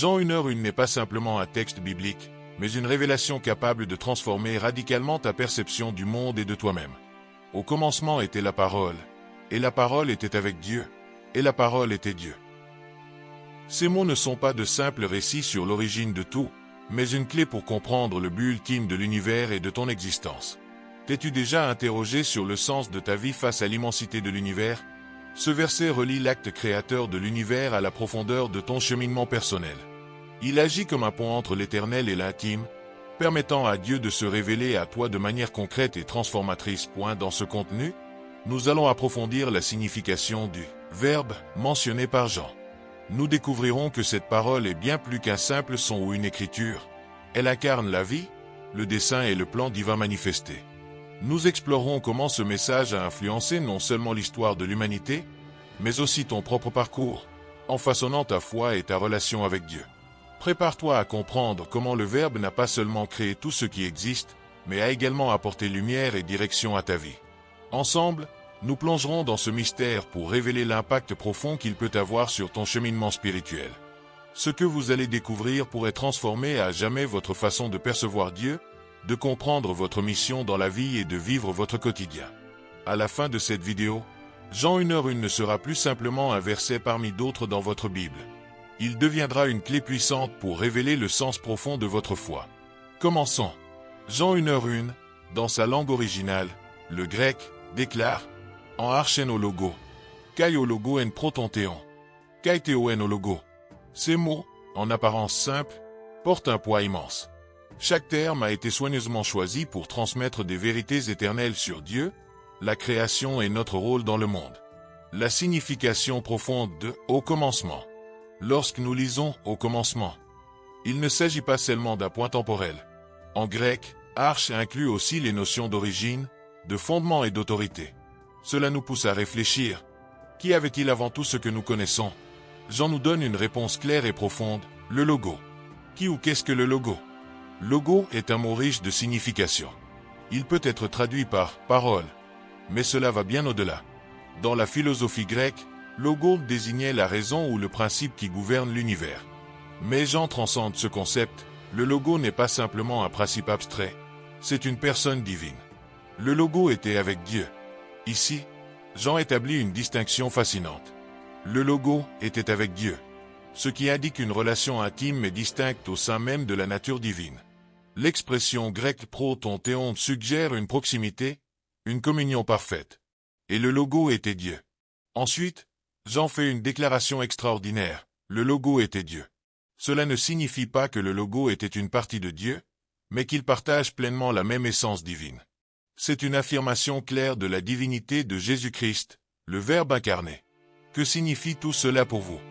Jean 1h1 n'est pas simplement un texte biblique, mais une révélation capable de transformer radicalement ta perception du monde et de toi-même. Au commencement était la parole, et la parole était avec Dieu, et la parole était Dieu. Ces mots ne sont pas de simples récits sur l'origine de tout, mais une clé pour comprendre le but ultime de l'univers et de ton existence. T'es-tu déjà interrogé sur le sens de ta vie face à l'immensité de l'univers? Ce verset relie l'acte créateur de l'univers à la profondeur de ton cheminement personnel. Il agit comme un pont entre l'éternel et l'intime, permettant à Dieu de se révéler à toi de manière concrète et transformatrice. Dans ce contenu, nous allons approfondir la signification du verbe mentionné par Jean. Nous découvrirons que cette parole est bien plus qu'un simple son ou une écriture. Elle incarne la vie, le dessein et le plan divin manifesté. Nous explorerons comment ce message a influencé non seulement l'histoire de l'humanité, mais aussi ton propre parcours, en façonnant ta foi et ta relation avec Dieu. Prépare-toi à comprendre comment le Verbe n'a pas seulement créé tout ce qui existe, mais a également apporté lumière et direction à ta vie. Ensemble, nous plongerons dans ce mystère pour révéler l'impact profond qu'il peut avoir sur ton cheminement spirituel. Ce que vous allez découvrir pourrait transformer à jamais votre façon de percevoir Dieu, de comprendre votre mission dans la vie et de vivre votre quotidien. À la fin de cette vidéo, Jean 1h1 ne sera plus simplement un verset parmi d'autres dans votre Bible. Il deviendra une clé puissante pour révéler le sens profond de votre foi. Commençons. Jean 1h1, dans sa langue originale, le grec, déclare en archénologo, kai o logo en protontéon, kai théo en logo. Ces mots, en apparence simples, portent un poids immense. Chaque terme a été soigneusement choisi pour transmettre des vérités éternelles sur Dieu, la création et notre rôle dans le monde. La signification profonde de « au commencement ». Lorsque nous lisons « au commencement », il ne s'agit pas seulement d'un point temporel. En grec, arche inclut aussi les notions d'origine, de fondement et d'autorité. Cela nous pousse à réfléchir. Qui avait-il avant tout ce que nous connaissons? Jean nous donne une réponse claire et profonde, le logo. Qui ou qu'est-ce que le logo? Logo est un mot riche de signification. Il peut être traduit par « parole », mais cela va bien au-delà. Dans la philosophie grecque, logo désignait la raison ou le principe qui gouverne l'univers. Mais Jean transcende ce concept, le logo n'est pas simplement un principe abstrait, c'est une personne divine. Le logo était avec Dieu. Ici, Jean établit une distinction fascinante. Le logo était avec Dieu, ce qui indique une relation intime et distincte au sein même de la nature divine. L'expression grecque proton-théon suggère une proximité, une communion parfaite. Et le logo était Dieu. Ensuite, Jean fait une déclaration extraordinaire, le logo était Dieu. Cela ne signifie pas que le logo était une partie de Dieu, mais qu'il partage pleinement la même essence divine. C'est une affirmation claire de la divinité de Jésus-Christ, le Verbe incarné. Que signifie tout cela pour vous?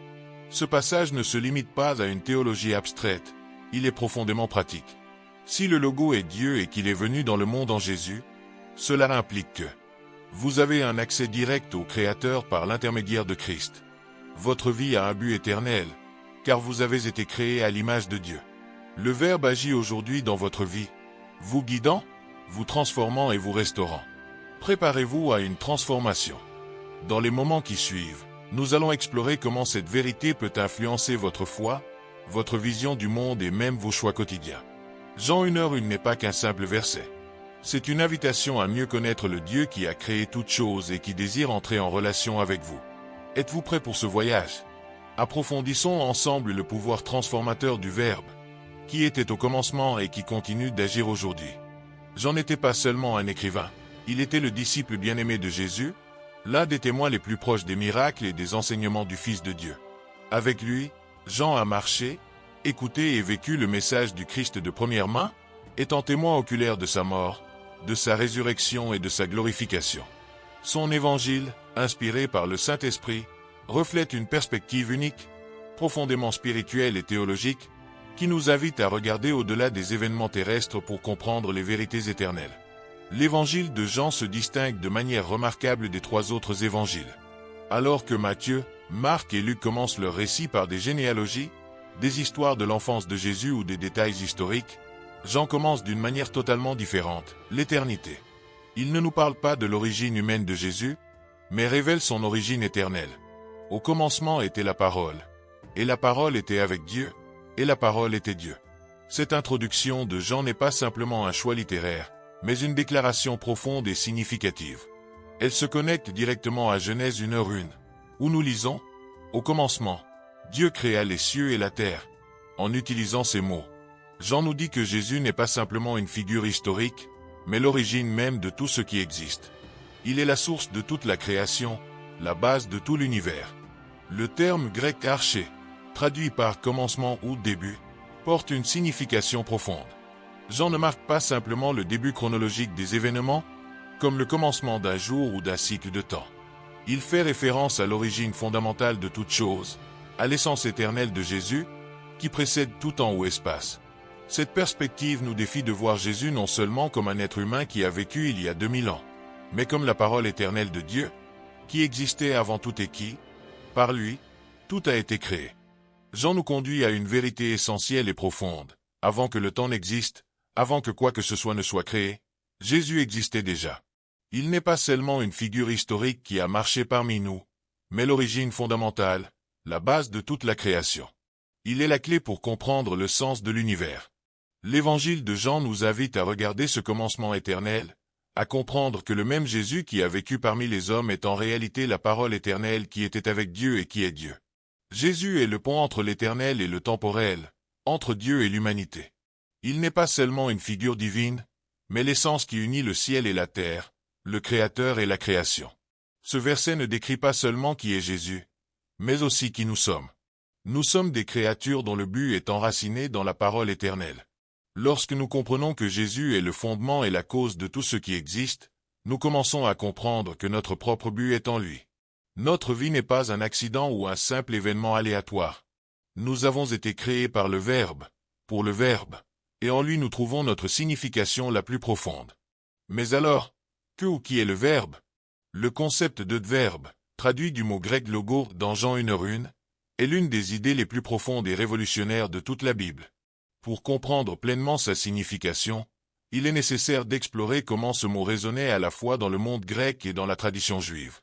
Ce passage ne se limite pas à une théologie abstraite, il est profondément pratique. Si le logo est Dieu et qu'il est venu dans le monde en Jésus, cela implique que vous avez un accès direct au Créateur par l'intermédiaire de Christ. Votre vie a un but éternel, car vous avez été créé à l'image de Dieu. Le Verbe agit aujourd'hui dans votre vie, vous guidant, vous transformant et vous restaurant. Préparez-vous à une transformation. Dans les moments qui suivent, nous allons explorer comment cette vérité peut influencer votre foi, votre vision du monde et même vos choix quotidiens. Jean 1h1 n'est pas qu'un simple verset. C'est une invitation à mieux connaître le Dieu qui a créé toutes choses et qui désire entrer en relation avec vous. Êtes-vous prêt pour ce voyage? Approfondissons ensemble le pouvoir transformateur du Verbe, qui était au commencement et qui continue d'agir aujourd'hui. Jean n'était pas seulement un écrivain, il était le disciple bien-aimé de Jésus, l'un des témoins les plus proches des miracles et des enseignements du Fils de Dieu. Avec lui, Jean a marché, écouté et vécu le message du Christ de première main, étant témoin oculaire de sa mort, de sa résurrection et de sa glorification. Son évangile, inspiré par le Saint-Esprit, reflète une perspective unique, profondément spirituelle et théologique, qui nous invite à regarder au-delà des événements terrestres pour comprendre les vérités éternelles. L'évangile de Jean se distingue de manière remarquable des trois autres évangiles. Alors que Matthieu, Marc et Luc commencent leur récit par des généalogies, des histoires de l'enfance de Jésus ou des détails historiques, Jean commence d'une manière totalement différente, l'éternité. Il ne nous parle pas de l'origine humaine de Jésus, mais révèle son origine éternelle. Au commencement était la parole, et la parole était avec Dieu, et la parole était Dieu. Cette introduction de Jean n'est pas simplement un choix littéraire, mais une déclaration profonde et significative. Elle se connecte directement à Genèse 1:1, où nous lisons « Au commencement, Dieu créa les cieux et la terre ». En utilisant ces mots, Jean nous dit que Jésus n'est pas simplement une figure historique, mais l'origine même de tout ce qui existe. Il est la source de toute la création, la base de tout l'univers. Le terme grec arché, traduit par commencement ou début, porte une signification profonde. Jean ne marque pas simplement le début chronologique des événements, comme le commencement d'un jour ou d'un cycle de temps. Il fait référence à l'origine fondamentale de toute chose, à l'essence éternelle de Jésus, qui précède tout temps ou espace. Cette perspective nous défie de voir Jésus non seulement comme un être humain qui a vécu il y a 2000 ans, mais comme la parole éternelle de Dieu, qui existait avant tout et qui, par lui, tout a été créé. Jean nous conduit à une vérité essentielle et profonde. Avant que le temps n'existe, avant que quoi que ce soit ne soit créé, Jésus existait déjà. Il n'est pas seulement une figure historique qui a marché parmi nous, mais l'origine fondamentale, la base de toute la création. Il est la clé pour comprendre le sens de l'univers. L'évangile de Jean nous invite à regarder ce commencement éternel, à comprendre que le même Jésus qui a vécu parmi les hommes est en réalité la parole éternelle qui était avec Dieu et qui est Dieu. Jésus est le pont entre l'éternel et le temporel, entre Dieu et l'humanité. Il n'est pas seulement une figure divine, mais l'essence qui unit le ciel et la terre, le Créateur et la création. Ce verset ne décrit pas seulement qui est Jésus, mais aussi qui nous sommes. Nous sommes des créatures dont le but est enraciné dans la parole éternelle. Lorsque nous comprenons que Jésus est le fondement et la cause de tout ce qui existe, nous commençons à comprendre que notre propre but est en lui. Notre vie n'est pas un accident ou un simple événement aléatoire. Nous avons été créés par le Verbe, pour le Verbe, et en lui nous trouvons notre signification la plus profonde. Mais alors, que ou qui est le Verbe? Le concept de verbe, traduit du mot grec logo dans Jean 1:1, est l'une des idées les plus profondes et révolutionnaires de toute la Bible. Pour comprendre pleinement sa signification, il est nécessaire d'explorer comment ce mot résonnait à la fois dans le monde grec et dans la tradition juive.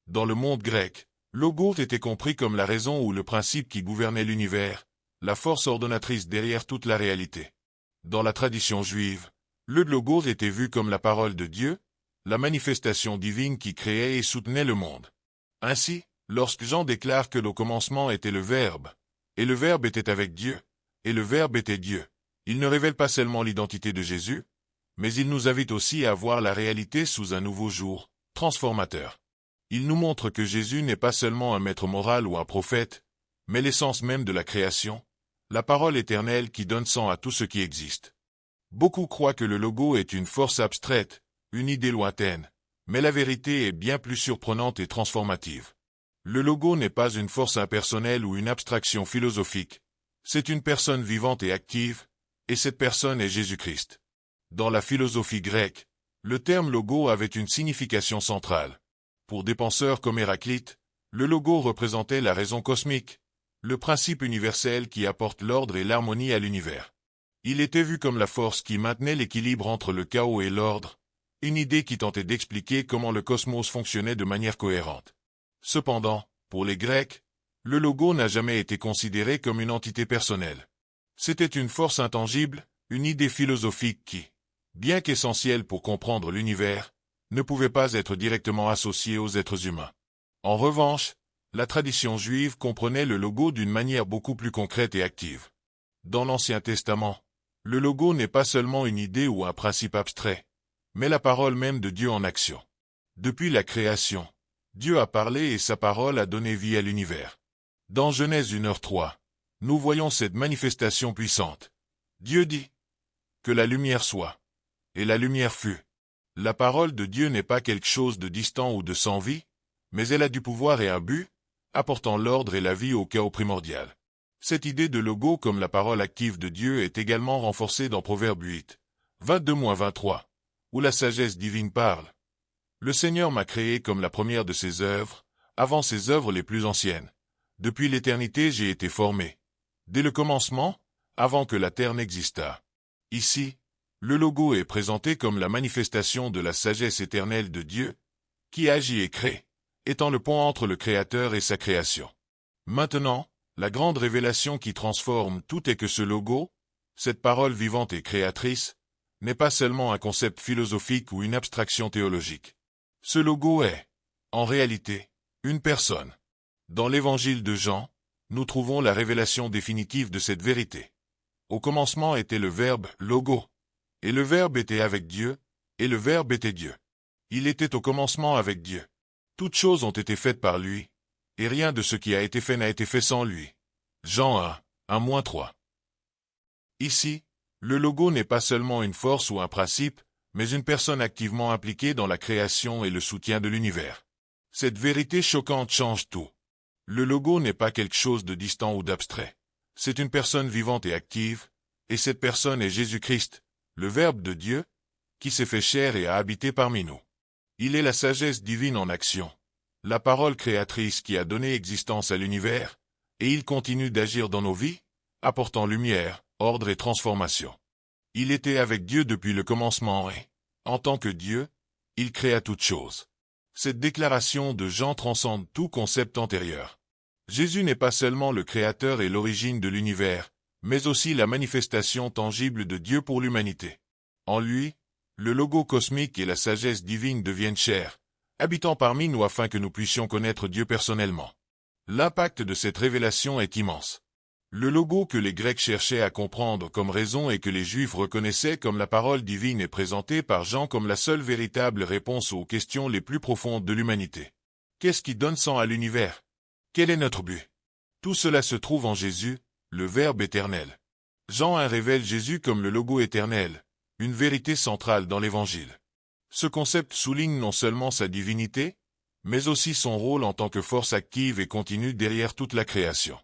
Dans le monde grec, logos était compris comme la raison ou le principe qui gouvernait l'univers, la force ordonnatrice derrière toute la réalité. Dans la tradition juive, le logos était vu comme la parole de Dieu, la manifestation divine qui créait et soutenait le monde. Ainsi, lorsque Jean déclare que au commencement était le Verbe, et le Verbe était avec Dieu, et le Verbe était Dieu, il ne révèle pas seulement l'identité de Jésus, mais il nous invite aussi à voir la réalité sous un nouveau jour, transformateur. Il nous montre que Jésus n'est pas seulement un maître moral ou un prophète, mais l'essence même de la création, la parole éternelle qui donne sang à tout ce qui existe. Beaucoup croient que le logo est une force abstraite, une idée lointaine, mais la vérité est bien plus surprenante et transformative. Le logo n'est pas une force impersonnelle ou une abstraction philosophique, c'est une personne vivante et active, et cette personne est Jésus-Christ. Dans la philosophie grecque, le terme logo avait une signification centrale. Pour des penseurs comme Héraclite, le logo représentait la raison cosmique, le principe universel qui apporte l'ordre et l'harmonie à l'univers. Il était vu comme la force qui maintenait l'équilibre entre le chaos et l'ordre, une idée qui tentait d'expliquer comment le cosmos fonctionnait de manière cohérente. Cependant, pour les Grecs, le logo n'a jamais été considéré comme une entité personnelle. C'était une force intangible, une idée philosophique qui, bien qu'essentielle pour comprendre l'univers, ne pouvait pas être directement associée aux êtres humains. En revanche, la tradition juive comprenait le logo d'une manière beaucoup plus concrète et active. Dans l'Ancien Testament, le logo n'est pas seulement une idée ou un principe abstrait, mais la parole même de Dieu en action. Depuis la création, Dieu a parlé et sa parole a donné vie à l'univers. Dans Genèse 1:3, nous voyons cette manifestation puissante. Dieu dit « Que la lumière soit », et la lumière fut. La parole de Dieu n'est pas quelque chose de distant ou de sans vie, mais elle a du pouvoir et un but, apportant l'ordre et la vie au chaos primordial. Cette idée de logo comme la parole active de Dieu est également renforcée dans Proverbe 8, 22-23, où la sagesse divine parle. Le Seigneur m'a créé comme la première de ses œuvres, avant ses œuvres les plus anciennes. Depuis l'éternité j'ai été formé. Dès le commencement, avant que la terre n'existât. Ici, le logo est présenté comme la manifestation de la sagesse éternelle de Dieu, qui agit et crée, étant le pont entre le Créateur et sa création. Maintenant, La grande révélation qui transforme tout est que ce logo, cette parole vivante et créatrice, n'est pas seulement un concept philosophique ou une abstraction théologique. Ce logo est, en réalité, une personne. Dans l'évangile de Jean, nous trouvons la révélation définitive de cette vérité. Au commencement était le Verbe, logo. Et le Verbe était avec Dieu, et le Verbe était Dieu. Il était au commencement avec Dieu. Toutes choses ont été faites par lui, et rien de ce qui a été fait n'a été fait sans lui. Jean 1:3. Ici, le logo n'est pas seulement une force ou un principe, mais une personne activement impliquée dans la création et le soutien de l'univers. Cette vérité choquante change tout. Le logo n'est pas quelque chose de distant ou d'abstrait. C'est une personne vivante et active, et cette personne est Jésus-Christ, le Verbe de Dieu, qui s'est fait chair et a habité parmi nous. Il est la sagesse divine en action, la parole créatrice qui a donné existence à l'univers, et il continue d'agir dans nos vies, apportant lumière, ordre et transformation. Il était avec Dieu depuis le commencement et, en tant que Dieu, il créa toutes choses. Cette déclaration de Jean transcende tout concept antérieur. Jésus n'est pas seulement le Créateur et l'origine de l'univers, mais aussi la manifestation tangible de Dieu pour l'humanité. En lui, le logo cosmique et la sagesse divine deviennent chair, habitant parmi nous afin que nous puissions connaître Dieu personnellement. L'impact de cette révélation est immense. Le logo que les Grecs cherchaient à comprendre comme raison et que les Juifs reconnaissaient comme la parole divine est présenté par Jean comme la seule véritable réponse aux questions les plus profondes de l'humanité. Qu'est-ce qui donne sang à l'univers? Quel est notre but? Tout cela se trouve en Jésus, le Verbe éternel. Jean 1 révèle Jésus comme le logo éternel, une vérité centrale dans l'Évangile. Ce concept souligne non seulement sa divinité, mais aussi son rôle en tant que force active et continue derrière toute la création.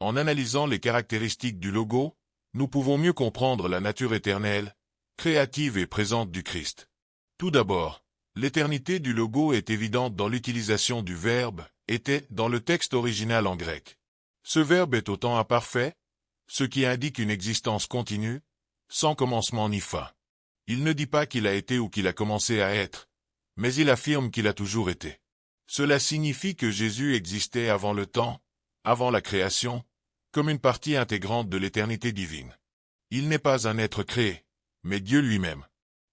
En analysant les caractéristiques du logo, nous pouvons mieux comprendre la nature éternelle, créative et présente du Christ. Tout d'abord, l'éternité du logo est évidente dans l'utilisation du verbe « était » dans le texte original en grec. Ce verbe est au temps imparfait, ce qui indique une existence continue, sans commencement ni fin. Il ne dit pas qu'il a été ou qu'il a commencé à être, mais il affirme qu'il a toujours été. Cela signifie que Jésus existait avant le temps, avant la création, comme une partie intégrante de l'éternité divine. Il n'est pas un être créé, mais Dieu lui-même.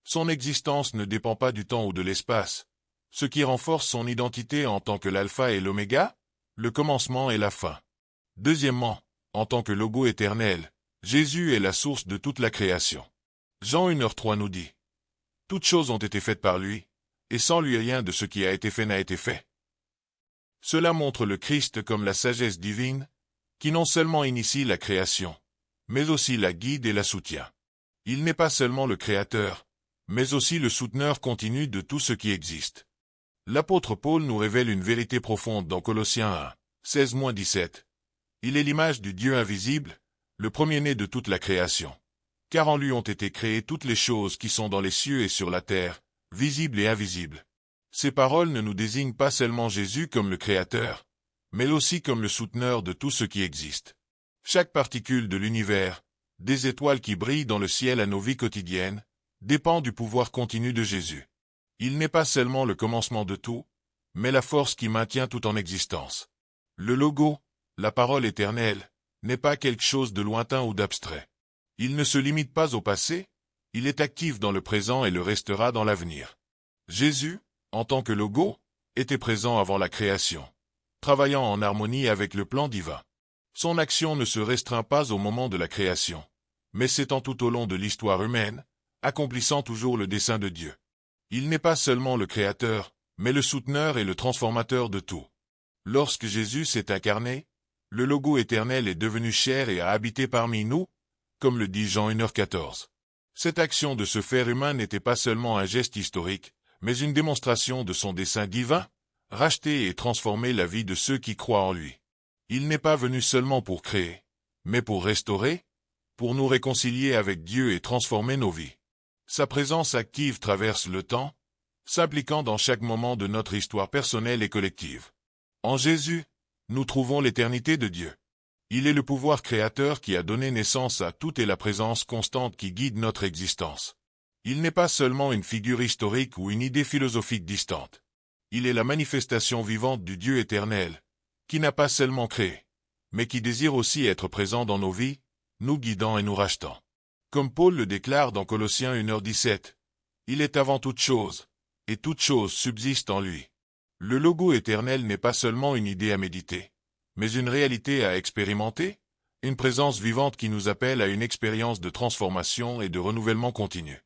Son existence ne dépend pas du temps ou de l'espace, ce qui renforce son identité en tant que l'alpha et l'oméga, le commencement et la fin. Deuxièmement, en tant que logo éternel, Jésus est la source de toute la création. Jean 1:3 nous dit « Toutes choses ont été faites par lui, et sans lui rien de ce qui a été fait n'a été fait. » Cela montre le Christ comme la sagesse divine, qui non seulement initie la création, mais aussi la guide et la soutient. Il n'est pas seulement le créateur, mais aussi le souteneur continu de tout ce qui existe. L'apôtre Paul nous révèle une vérité profonde dans Colossiens 1:16-17. Il est l'image du Dieu invisible, le premier-né de toute la création. Car en lui ont été créées toutes les choses qui sont dans les cieux et sur la terre, visibles et invisibles. Ces paroles ne nous désignent pas seulement Jésus comme le Créateur, mais aussi comme le souteneur de tout ce qui existe. Chaque particule de l'univers, des étoiles qui brillent dans le ciel à nos vies quotidiennes, dépend du pouvoir continu de Jésus. Il n'est pas seulement le commencement de tout, mais la force qui maintient tout en existence. Le logo, la parole éternelle, n'est pas quelque chose de lointain ou d'abstrait. Il ne se limite pas au passé, il est actif dans le présent et le restera dans l'avenir. Jésus, en tant que logo, était présent avant la création, travaillant en harmonie avec le plan divin. Son action ne se restreint pas au moment de la création, mais s'étend tout au long de l'histoire humaine, accomplissant toujours le dessein de Dieu. Il n'est pas seulement le Créateur, mais le souteneur et le transformateur de tout. Lorsque Jésus s'est incarné, le logo éternel est devenu chair et a habité parmi nous, comme le dit Jean 1:14. Cette action de se faire humain n'était pas seulement un geste historique, mais une démonstration de son dessein divin, racheter et transformer la vie de ceux qui croient en lui. Il n'est pas venu seulement pour créer, mais pour restaurer, pour nous réconcilier avec Dieu et transformer nos vies. Sa présence active traverse le temps, s'impliquant dans chaque moment de notre histoire personnelle et collective. En Jésus, nous trouvons l'éternité de Dieu. Il est le pouvoir créateur qui a donné naissance à tout et la présence constante qui guide notre existence. Il n'est pas seulement une figure historique ou une idée philosophique distante. Il est la manifestation vivante du Dieu éternel, qui n'a pas seulement créé, mais qui désire aussi être présent dans nos vies, nous guidant et nous rachetant. Comme Paul le déclare dans Colossiens 1h17, il est avant toute chose, et toute chose subsiste en lui. Le logo éternel n'est pas seulement une idée à méditer, mais une réalité à expérimenter, une présence vivante qui nous appelle à une expérience de transformation et de renouvellement continu.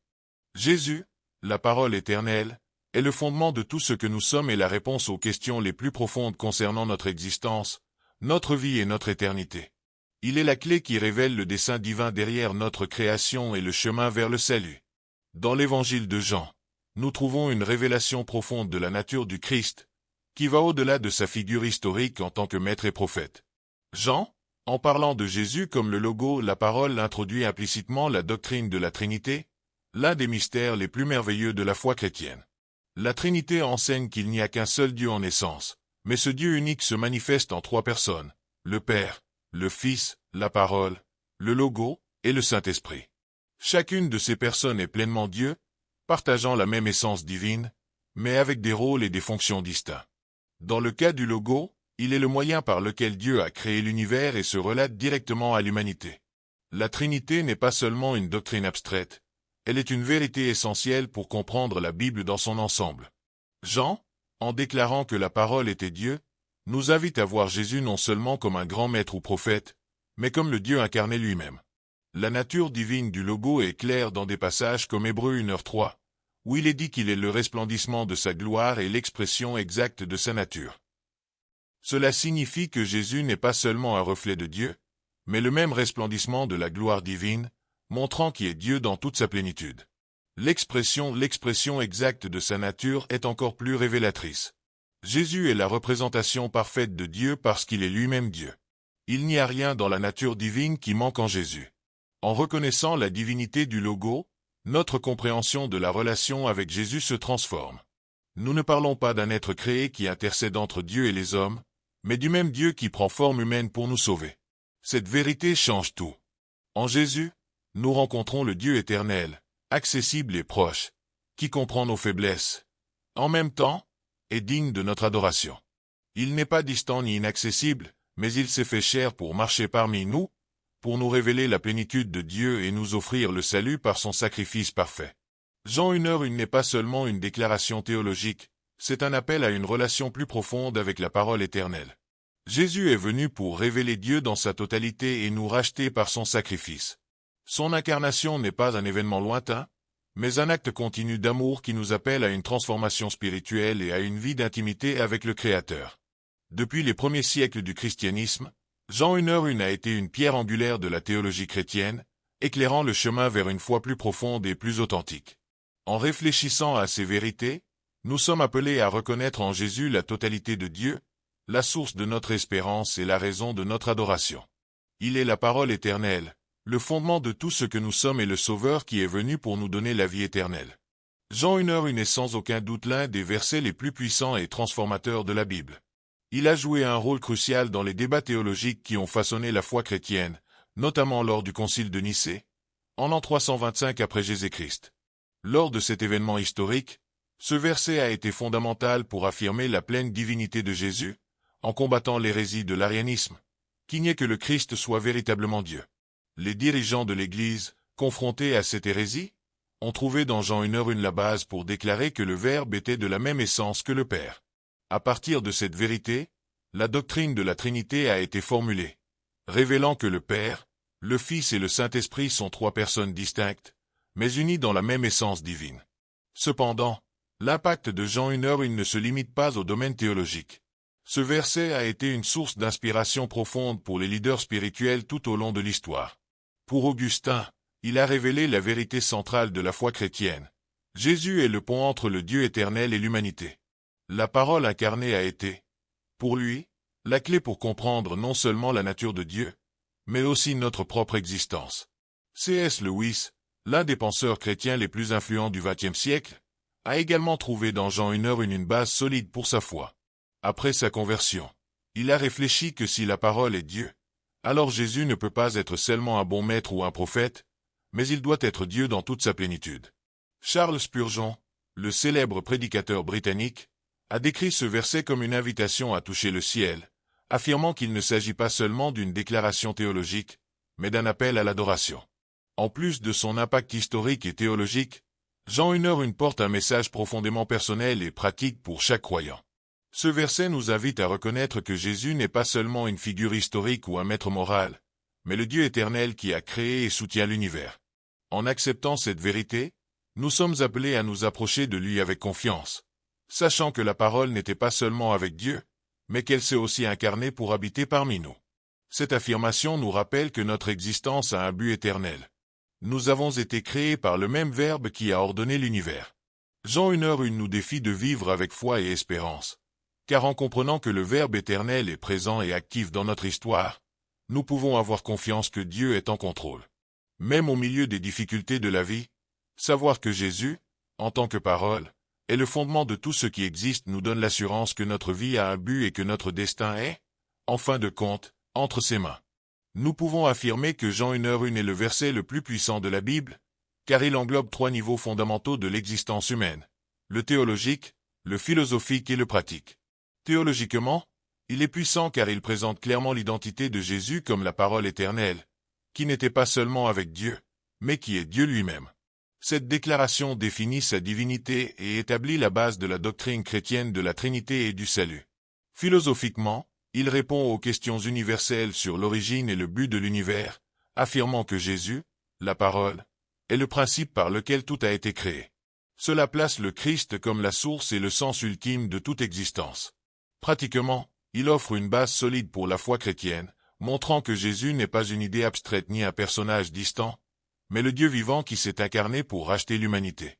Jésus, la parole éternelle, est le fondement de tout ce que nous sommes et la réponse aux questions les plus profondes concernant notre existence, notre vie et notre éternité. Il est la clé qui révèle le dessein divin derrière notre création et le chemin vers le salut. Dans l'évangile de Jean, nous trouvons une révélation profonde de la nature du Christ, qui va au-delà de sa figure historique en tant que maître et prophète. Jean, en parlant de Jésus comme le logo, la parole introduit implicitement la doctrine de la Trinité, l'un des mystères les plus merveilleux de la foi chrétienne. La Trinité enseigne qu'il n'y a qu'un seul Dieu en essence, mais ce Dieu unique se manifeste en trois personnes, le Père, le Fils, la Parole, le Logo et le Saint-Esprit. Chacune de ces personnes est pleinement Dieu, partageant la même essence divine, mais avec des rôles et des fonctions distincts. Dans le cas du Logo, il est le moyen par lequel Dieu a créé l'univers et se relate directement à l'humanité. La Trinité n'est pas seulement une doctrine abstraite, elle est une vérité essentielle pour comprendre la Bible dans son ensemble. Jean, en déclarant que la parole était Dieu, nous invite à voir Jésus non seulement comme un grand maître ou prophète, mais comme le Dieu incarné lui-même. La nature divine du Logo est claire dans des passages comme Hébreux 1h3, où il est dit qu'il est le resplendissement de sa gloire et l'expression exacte de sa nature. Cela signifie que Jésus n'est pas seulement un reflet de Dieu, mais le même resplendissement de la gloire divine, montrant qu'il est Dieu dans toute sa plénitude. L'expression exacte de sa nature est encore plus révélatrice. Jésus est la représentation parfaite de Dieu parce qu'il est lui-même Dieu. Il n'y a rien dans la nature divine qui manque en Jésus. En reconnaissant la divinité du Logo, notre compréhension de la relation avec Jésus se transforme. Nous ne parlons pas d'un être créé qui intercède entre Dieu et les hommes, mais du même Dieu qui prend forme humaine pour nous sauver. Cette vérité change tout. En Jésus, nous rencontrons le Dieu éternel, accessible et proche, qui comprend nos faiblesses. En même temps, est digne de notre adoration. Il n'est pas distant ni inaccessible, mais il s'est fait chair pour marcher parmi nous, pour nous révéler la plénitude de Dieu et nous offrir le salut par son sacrifice parfait. Jean 1h1 n'est pas seulement une déclaration théologique, c'est un appel à une relation plus profonde avec la parole éternelle. Jésus est venu pour révéler Dieu dans sa totalité et nous racheter par son sacrifice. Son incarnation n'est pas un événement lointain, mais un acte continu d'amour qui nous appelle à une transformation spirituelle et à une vie d'intimité avec le Créateur. Depuis les premiers siècles du christianisme, Jean 1h1 a été une pierre angulaire de la théologie chrétienne, éclairant le chemin vers une foi plus profonde et plus authentique. En réfléchissant à ces vérités, nous sommes appelés à reconnaître en Jésus la totalité de Dieu, la source de notre espérance et la raison de notre adoration. Il est la parole éternelle, le fondement de tout ce que nous sommes et le Sauveur qui est venu pour nous donner la vie éternelle. Jean 1h1 est sans aucun doute l'un des versets les plus puissants et transformateurs de la Bible. Il a joué un rôle crucial dans les débats théologiques qui ont façonné la foi chrétienne, notamment lors du Concile de Nicée, en l'an 325 après Jésus-Christ. Lors de cet événement historique, ce verset a été fondamental pour affirmer la pleine divinité de Jésus, en combattant l'hérésie de l'arianisme, qui niait que le Christ soit véritablement Dieu. Les dirigeants de l'Église, confrontés à cette hérésie, ont trouvé dans Jean 1h1 la base pour déclarer que le Verbe était de la même essence que le Père. À partir de cette vérité, la doctrine de la Trinité a été formulée, révélant que le Père, le Fils et le Saint-Esprit sont trois personnes distinctes, mais unies dans la même essence divine. Cependant, l'impact de Jean 1h1 ne se limite pas au domaine théologique. Ce verset a été une source d'inspiration profonde pour les leaders spirituels tout au long de l'histoire. Pour Augustin, il a révélé la vérité centrale de la foi chrétienne. Jésus est le pont entre le Dieu éternel et l'humanité. La parole incarnée a été, pour lui, la clé pour comprendre non seulement la nature de Dieu, mais aussi notre propre existence. C.S. Lewis, l'un des penseurs chrétiens les plus influents du XXe siècle, a également trouvé dans Jean 1h1 une base solide pour sa foi. Après sa conversion, il a réfléchi que si la parole est Dieu, alors Jésus ne peut pas être seulement un bon maître ou un prophète, mais il doit être Dieu dans toute sa plénitude. Charles Spurgeon, le célèbre prédicateur britannique, a décrit ce verset comme une invitation à toucher le ciel, affirmant qu'il ne s'agit pas seulement d'une déclaration théologique, mais d'un appel à l'adoration. En plus de son impact historique et théologique, Jean 1:1 porte un message profondément personnel et pratique pour chaque croyant. Ce verset nous invite à reconnaître que Jésus n'est pas seulement une figure historique ou un maître moral, mais le Dieu éternel qui a créé et soutient l'univers. En acceptant cette vérité, nous sommes appelés à nous approcher de lui avec confiance, sachant que la parole n'était pas seulement avec Dieu, mais qu'elle s'est aussi incarnée pour habiter parmi nous. Cette affirmation nous rappelle que notre existence a un but éternel. Nous avons été créés par le même Verbe qui a ordonné l'univers. Jean 1:1 nous défie de vivre avec foi et espérance, car en comprenant que le Verbe éternel est présent et actif dans notre histoire, nous pouvons avoir confiance que Dieu est en contrôle. Même au milieu des difficultés de la vie, savoir que Jésus, en tant que parole, est le fondement de tout ce qui existe nous donne l'assurance que notre vie a un but et que notre destin est, en fin de compte, entre ses mains. Nous pouvons affirmer que Jean 1:1 est le verset le plus puissant de la Bible, car il englobe 3 niveaux fondamentaux de l'existence humaine: le théologique, le philosophique et le pratique. Théologiquement, il est puissant car il présente clairement l'identité de Jésus comme la parole éternelle, qui n'était pas seulement avec Dieu, mais qui est Dieu lui-même. Cette déclaration définit sa divinité et établit la base de la doctrine chrétienne de la Trinité et du salut. Philosophiquement, il répond aux questions universelles sur l'origine et le but de l'univers, affirmant que Jésus, la parole, est le principe par lequel tout a été créé. Cela place le Christ comme la source et le sens ultime de toute existence. Pratiquement, il offre une base solide pour la foi chrétienne, montrant que Jésus n'est pas une idée abstraite ni un personnage distant, mais le Dieu vivant qui s'est incarné pour racheter l'humanité.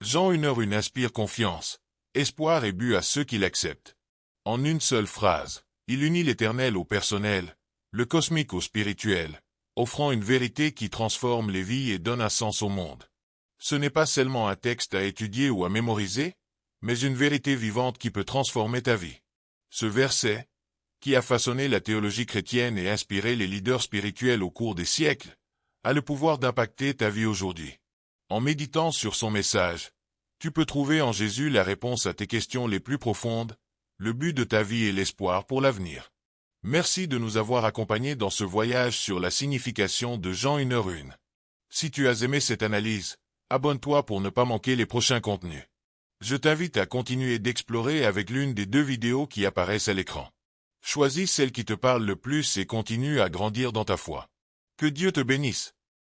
Jean 1:1 inspire confiance, espoir et but à ceux qui l'acceptent. En une seule phrase, il unit l'éternel au personnel, le cosmique au spirituel, offrant une vérité qui transforme les vies et donne un sens au monde. Ce n'est pas seulement un texte à étudier ou à mémoriser, mais une vérité vivante qui peut transformer ta vie. Ce verset, qui a façonné la théologie chrétienne et inspiré les leaders spirituels au cours des siècles, a le pouvoir d'impacter ta vie aujourd'hui. En méditant sur son message, tu peux trouver en Jésus la réponse à tes questions les plus profondes, le but de ta vie et l'espoir pour l'avenir. Merci de nous avoir accompagnés dans ce voyage sur la signification de Jean 1:1. Si tu as aimé cette analyse, abonne-toi pour ne pas manquer les prochains contenus. Je t'invite à continuer d'explorer avec l'une des 2 vidéos qui apparaissent à l'écran. Choisis celle qui te parle le plus et continue à grandir dans ta foi. Que Dieu te bénisse.